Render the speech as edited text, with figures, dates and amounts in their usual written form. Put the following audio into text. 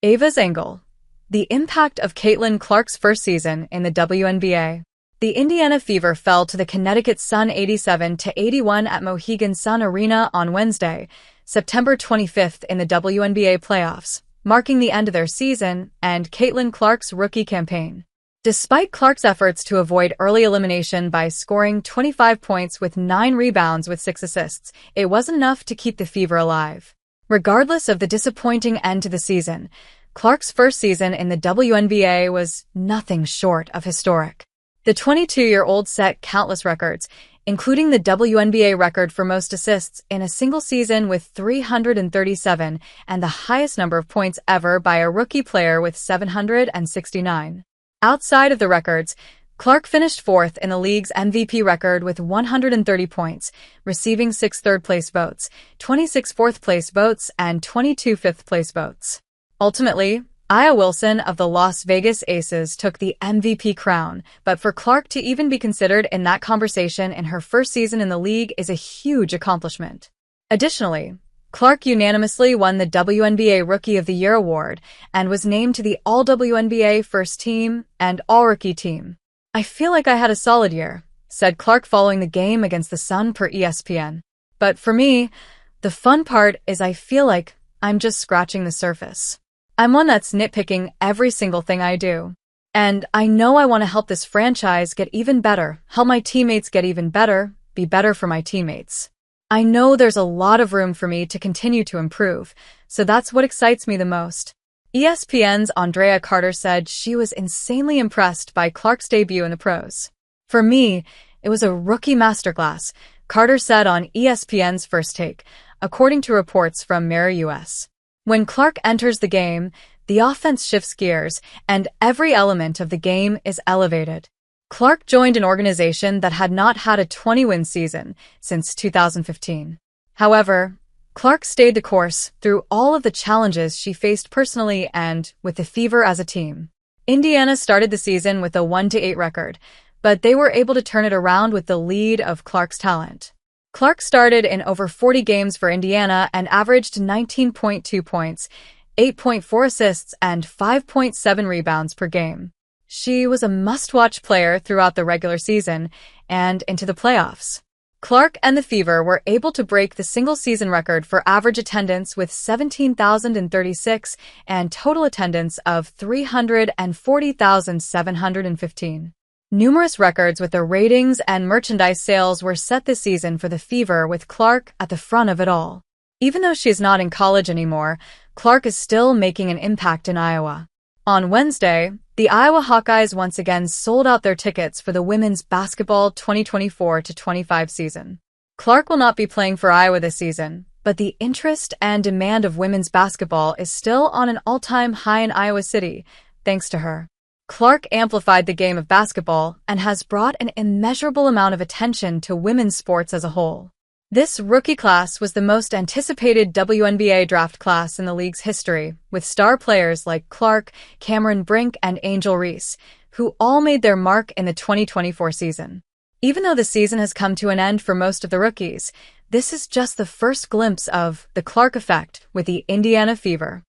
Ava's angle. The impact of Caitlin Clark's first season in the WNBA. The Indiana Fever fell to the Connecticut Sun 87-81 at Mohegan Sun Arena on Wednesday, September 25th in the WNBA playoffs, marking the end of their season and Caitlin Clark's rookie campaign. Despite Clark's efforts to avoid early elimination by scoring 25 points with 9 rebounds with 6 assists, it wasn't enough to keep the Fever alive. Regardless of the disappointing end to the season, Clark's first season in the WNBA was nothing short of historic. The 22-year-old set countless records, including the WNBA record for most assists in a single season with 337 and the highest number of points ever by a rookie player with 769. Outside of the records, Clark finished fourth in the league's MVP record with 130 points, receiving 6 third-place votes, 26 fourth-place votes, and 22 fifth-place votes. Ultimately, Aya Wilson of the Las Vegas Aces took the MVP crown, but for Clark to even be considered in that conversation in her first season in the league is a huge accomplishment. Additionally, Clark unanimously won the WNBA Rookie of the Year award and was named to the All-WNBA First Team and All-Rookie Team. "I feel like I had a solid year," said Clark following the game against the Sun per ESPN. "But for me, the fun part is I feel like I'm just scratching the surface. I'm one that's nitpicking every single thing I do. And I know I want to help this franchise get even better, help my teammates get even better, be better for my teammates. I know there's a lot of room for me to continue to improve, so that's what excites me the most." ESPN's Andrea Carter said she was insanely impressed by Clark's debut in the pros. "For me, it was a rookie masterclass," Carter said on ESPN's First Take, according to reports from Mirror US. "When Clark enters the game, the offense shifts gears, and every element of the game is elevated." Clark joined an organization that had not had a 20-win season since 2015. However, Clark stayed the course through all of the challenges she faced personally and with the Fever as a team. Indiana started the season with a 1-8 record, but they were able to turn it around with the lead of Clark's talent. Clark started in over 40 games for Indiana and averaged 19.2 points, 8.4 assists, and 5.7 rebounds per game. She was a must-watch player throughout the regular season and into the playoffs. Clark and the Fever were able to break the single-season record for average attendance with 17,036 and total attendance of 340,715. Numerous records with the ratings and merchandise sales were set this season for the Fever, with Clark at the front of it all. Even though she is not in college anymore, Clark is still making an impact in Iowa. On Wednesday, the Iowa Hawkeyes once again sold out their tickets for the women's basketball 2024-25 season. Clark will not be playing for Iowa this season, but the interest and demand of women's basketball is still on an all-time high in Iowa City, thanks to her. Clark amplified the game of basketball and has brought an immeasurable amount of attention to women's sports as a whole. This rookie class was the most anticipated WNBA draft class in the league's history, with star players like Clark, Cameron Brink, and Angel Reese, who all made their mark in the 2024 season. Even though the season has come to an end for most of the rookies, this is just the first glimpse of the Clark effect with the Indiana Fever.